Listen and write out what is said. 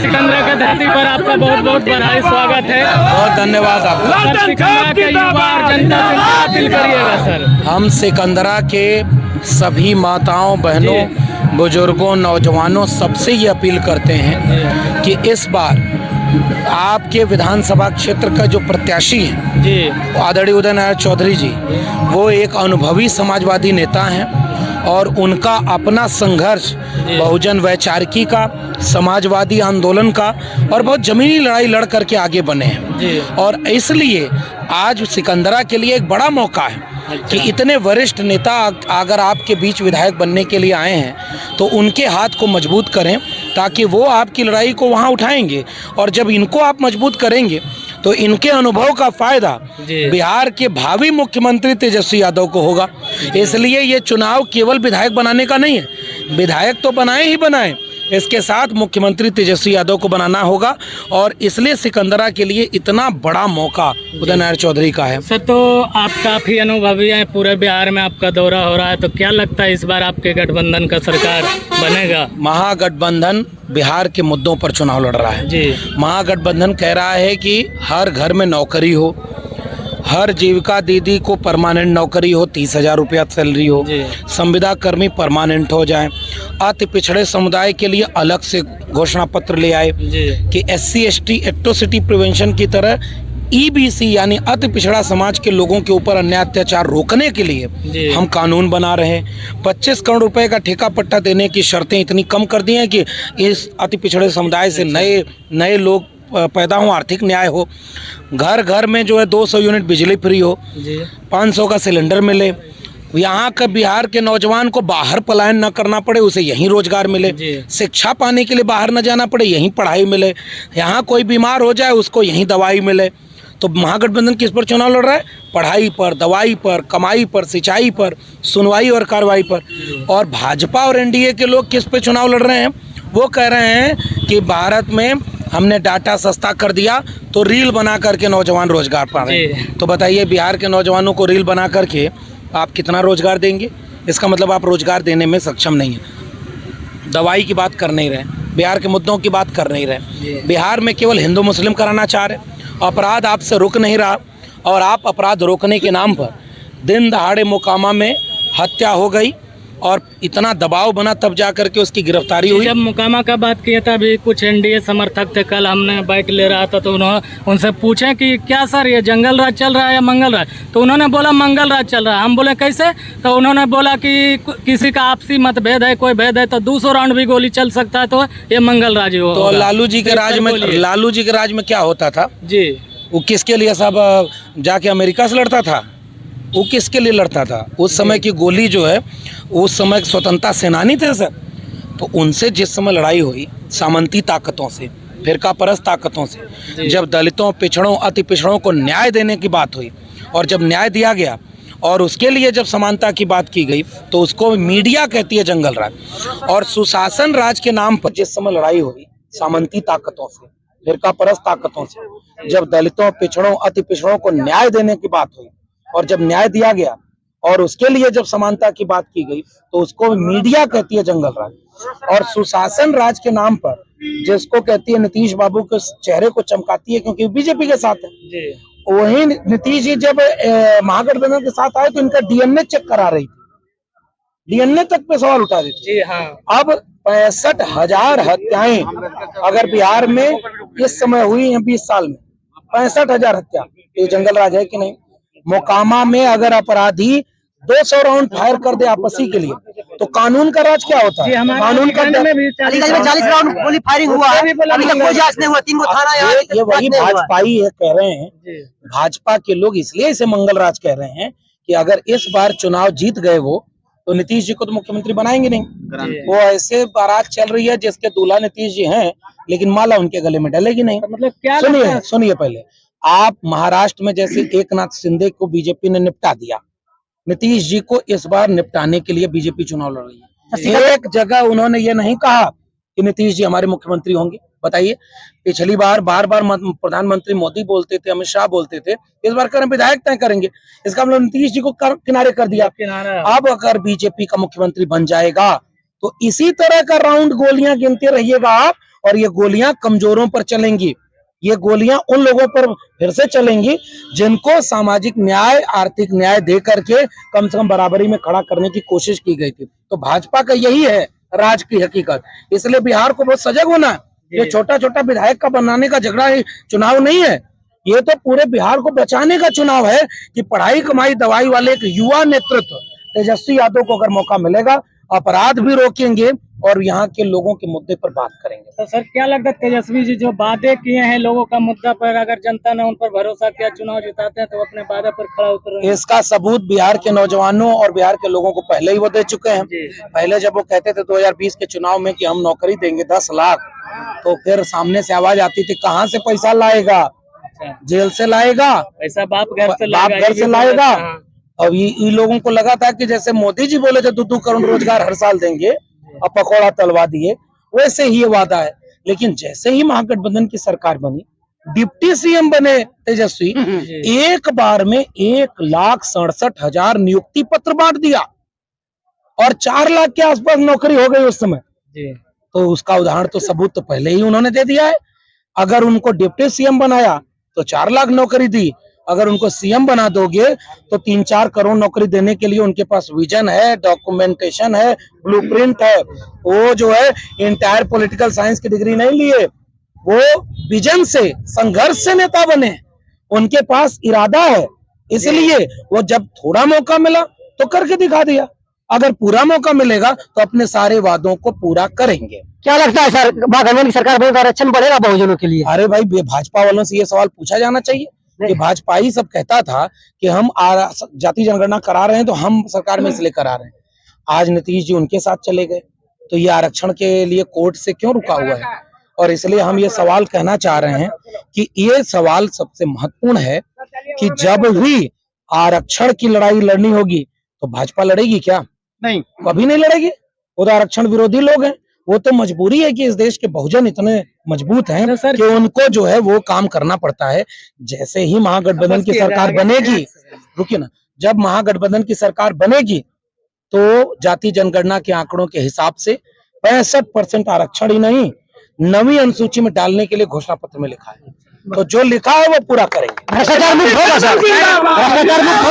सिकंदरा के धरती पर आपका बहुत बहुत बधाई, स्वागत है। बहुत धन्यवाद आपका। सर, सिकंदरा के युवा और जनता से क्या अपील करिएगा सर? हम सिकंदरा के सभी माताओं, बहनों, बुजुर्गों, नौजवानों सबसे ये अपील करते हैं कि इस बार आपके विधानसभा क्षेत्र का जो प्रत्याशी है जी, आदरणीय उदय नारायण चौधरी जी, वो एक अनुभवी समाजवादी नेता हैं और उनका अपना संघर्ष बहुजन वैचारिकी का, समाजवादी आंदोलन का और बहुत जमीनी लड़ाई लड़ करके आगे बने हैं। और इसलिए आज सिकंदरा के लिए एक बड़ा मौका है कि इतने वरिष्ठ नेता अगर आपके बीच विधायक बनने के लिए आए हैं तो उनके हाथ को मजबूत करें, ताकि वो आपकी लड़ाई को वहाँ उठाएंगे। और जब इनको आप मजबूत करेंगे तो इनके अनुभव का फायदा बिहार के भावी मुख्यमंत्री तेजस्वी यादव को होगा। इसलिए ये चुनाव केवल विधायक बनाने का नहीं है, विधायक तो बनाए ही बनाए, इसके साथ मुख्यमंत्री तेजस्वी यादव को बनाना होगा। और इसलिए सिकंदरा के लिए इतना बड़ा मौका उदय नारायण चौधरी का है। सर, तो आप काफ़ी अनुभवी हैं, पूरे बिहार में आपका दौरा हो रहा है, तो क्या लगता है इस बार आपके गठबंधन का सरकार बनेगा? महागठबंधन बिहार के मुद्दों पर चुनाव लड़ रहा है जी। महागठबंधन कह रहा है कि हर घर में नौकरी हो, हर जीविका दीदी को परमानेंट नौकरी हो, 30,000 रुपया सैलरी हो, संविदा कर्मी परमानेंट हो जाएं, अति पिछड़े समुदाय के लिए अलग से घोषणा पत्र ले आए कि SC ST एट्रोसिटी प्रिवेंशन की तरह EBC यानी अति पिछड़ा समाज के लोगों के ऊपर अन्याय अत्याचार रोकने के लिए हम कानून बना रहे हैं। 25 करोड़ रुपए का ठेका पट्टा देने की शर्तें इतनी कम कर दी हैं कि इस अति पिछड़े समुदाय से नए लोग पैदा हो, आर्थिक न्याय हो, घर घर में जो है 200 यूनिट बिजली फ्री हो, 500 का सिलेंडर मिले, यहाँ का बिहार के नौजवान को बाहर पलायन न करना पड़े, उसे यहीं रोजगार मिले, शिक्षा पाने के लिए बाहर न जाना पड़े, यहीं पढ़ाई मिले, यहाँ कोई बीमार हो जाए उसको यहीं दवाई मिले। तो महागठबंधन किस पर चुनाव लड़ रहा है? पढ़ाई पर, दवाई पर, कमाई पर, सिंचाई पर, सुनवाई और कार्रवाई पर। और भाजपा और NDA के लोग किस पे चुनाव लड़ रहे हैं? वो कह रहे हैं कि भारत में हमने डाटा सस्ता कर दिया तो रील बना करके नौजवान रोजगार पा रहे हैं। तो बताइए, बिहार के नौजवानों को रील बना करके आप कितना रोजगार देंगे? इसका मतलब आप रोजगार देने में सक्षम नहीं है। दवाई की बात कर नहीं रहे, बिहार के मुद्दों की बात कर नहीं रहे। बिहार में केवल हिंदू मुस्लिम कराना चाह रहे, अपराध आपसे रुक नहीं रहा और आप अपराध रोकने के नाम पर दिन दहाड़े मोकामा में हत्या हो गई और इतना दबाव बना, तब जा करके उसकी गिरफ्तारी हुई। जब मुकामा का बात किया था, अभी कुछ NDA समर्थक थे, कल हमने बाइट ले रहा था तो उन्होंने उनसे पूछे कि क्या सर ये जंगल राज चल रहा है या मंगल राज? तो उन्होंने बोला मंगल राज चल रहा है। हम बोले कैसे? तो उन्होंने बोला कि किसी का आपसी मतभेद है, कोई भेद है तो 200 राउंड भी गोली चल सकता है, तो ये मंगल राज हो। तो लालू जी के राज में क्या होता था जी? वो किसके लिए सब जाके अमेरिका से लड़ता था? वो किसके लिए लड़ता था? उस समय की गोली जो है, उस समय स्वतंत्रता सेनानी थे सर। तो उनसे जिस समय लड़ाई हुई सामंती ताकतों से, फिरका परस्त ताकतों से, जब दलितों, पिछड़ों, अति पिछड़ों को न्याय देने की बात हुई और जब न्याय दिया गया और उसके लिए जब समानता की बात की गई तो उसको मीडिया कहती है जंगल राज। और सुशासन राज के नाम पर जिस समय लड़ाई हुई सामंती ताकतों से, फिरका परस्त ताकतों से, जब दलितों, पिछड़ों, अति पिछड़ों को न्याय देने की बात हुई और जब न्याय दिया गया और उसके लिए जब समानता की बात की गई तो उसको मीडिया कहती है जंगल राज। और सुशासन राज के नाम पर जिसको कहती है नीतीश बाबू के चेहरे को चमकाती है क्योंकि बीजेपी के साथ है। वही नीतीश जी जब महागठबंधन के साथ आए तो इनका DNA चेक करा रही थी, DNA तक पे सवाल उठा रही थी। अब 65,000 हत्याएं अगर बिहार में इस समय हुई है 20 साल में, 65,000 हत्या, ये जंगल राज है कि नहीं? मोकामा में अगर अपराधी 200 राउंड फायर कर दे आपसी के लिए तो कानून का राज क्या होता है? कानून का में 40 राउंड गोली फायरिंग हुआ है, अभी तक कोई जांच नहीं हुआ, 3 थाना ये वही भाजपाई है कह रहे हैं। भाजपा के लोग इसलिए इसे मंगल राज कह रहे हैं कि अगर इस बार चुनाव जीत गए वो तो नीतीश जी को तो मुख्यमंत्री बनाएंगे नहीं। वो ऐसे बारात चल रही है जिसके दूल्हा नीतीश जी हैं लेकिन माला उनके गले में डलेगी नहीं। मतलब क्या? सुनिए पहले, आप महाराष्ट्र में जैसे एकनाथ शिंदे को बीजेपी ने निपटा दिया, नीतीश जी को इस बार निपटाने के लिए बीजेपी चुनाव लड़ रही है। एक जगह उन्होंने ये नहीं कहा कि नीतीश जी हमारे मुख्यमंत्री होंगे। बताइए, पिछली बार बार प्रधानमंत्री मोदी बोलते थे, अमित शाह बोलते थे, इस बार करें विधायक तय करेंगे। इसका मतलब नीतीश जी को किनारे कर दिया। अब अगर बीजेपी का मुख्यमंत्री बन जाएगा तो इसी तरह का राउंड गोलियां गिनते रहिएगा आप और ये गोलियां कमजोरों पर चलेंगी। ये गोलियां उन लोगों पर फिर से चलेंगी जिनको सामाजिक न्याय, आर्थिक न्याय दे करके कम से कम बराबरी में खड़ा करने की कोशिश की गई थी। तो भाजपा का यही है राज की हकीकत। इसलिए बिहार को बहुत सजग होना है। ये छोटा छोटा विधायक का बनाने का झगड़ा चुनाव नहीं है, ये तो पूरे बिहार को बचाने का चुनाव है कि पढ़ाई कमाई दवाई वाले एक युवा नेतृत्व तेजस्वी यादव को अगर मौका मिलेगा, अपराध भी रोकेंगे और यहाँ के लोगों के मुद्दे पर बात करेंगे। तो सर क्या लगता है तेजस्वी जी जो वादे किए हैं लोगों का मुद्दा पर, अगर जनता ने उन पर भरोसा किया, चुनाव जिताते हैं तो अपने वादे पर खड़ा उतर रहे हैं? इसका सबूत बिहार के नौजवानों और बिहार के लोगों को पहले ही वो दे चुके हैं। पहले जब वो कहते थे 2020 के चुनाव में कि हम नौकरी देंगे 10 लाख, तो फिर सामने से आवाज आती थी कहाँ से पैसा लाएगा, जेल से लाएगा, पैसा बाप घर से लाएगा। अब ये लोगों को लगा था कि जैसे मोदी जी बोले थे 2 करोड़ रोजगार हर साल देंगे और पकौड़ा तलवा दिए, वैसे ही ये वादा है। लेकिन जैसे ही महागठबंधन की सरकार बनी, डिप्टी सीएम बने तेजस्वी, एक बार में 1,67,000 नियुक्ति पत्र बांट दिया और 4 लाख के आसपास नौकरी हो गई उस समय। तो उसका उदाहरण तो सबूत तो पहले ही उन्होंने दे दिया है। अगर उनको डिप्टी सीएम बनाया तो 4 लाख नौकरी दी, अगर उनको सीएम बना दोगे तो 3-4 करोड़ नौकरी देने के लिए उनके पास विजन है, डॉक्यूमेंटेशन है, ब्लूप्रिंट है। वो जो है इंटायर पॉलिटिकल साइंस की डिग्री नहीं लिए, वो विजन से, संघर्ष से नेता बने, उनके पास इरादा है। इसलिए वो जब थोड़ा मौका मिला तो करके दिखा दिया, अगर पूरा मौका मिलेगा तो अपने सारे वादों को पूरा करेंगे। क्या लगता है सर, महागठबंधन की सरकार में आरक्षण बढ़ेगा बहुजनों के लिए? अरे भाई, भाजपा वालों से ये सवाल पूछा जाना चाहिए कि भाजपा ही सब कहता था कि हम जाति जनगणना करा रहे हैं तो हम सरकार में इसलिए करा रहे हैं। आज नीतीश जी उनके साथ चले गए, तो ये आरक्षण के लिए कोर्ट से क्यों रुका हुआ है? और इसलिए हम ये सवाल कहना चाह रहे हैं कि ये सवाल सबसे महत्वपूर्ण है कि जब भी आरक्षण की लड़ाई लड़नी होगी तो भाजपा लड़ेगी क्या? नहीं, कभी नहीं लड़ेगी। वो तो आरक्षण विरोधी लोग हैं। वो तो मजबूरी है कि इस देश के बहुजन इतने मजबूत हैं कि उनको जो है वो काम करना पड़ता है। जैसे ही महागठबंधन की सरकार बनेगी, रुकिए ना, जब महागठबंधन की सरकार बनेगी तो जाति जनगणना के आंकड़ों के हिसाब से 65% आरक्षण ही नहीं, 9वीं अनुसूची में डालने के लिए घोषणा पत्र में लिखा है। तो जो लिखा है वो पूरा करेंगे। भ्रष्टाचार मुक्त होगा सर, भ्रष्टाचार मुक्त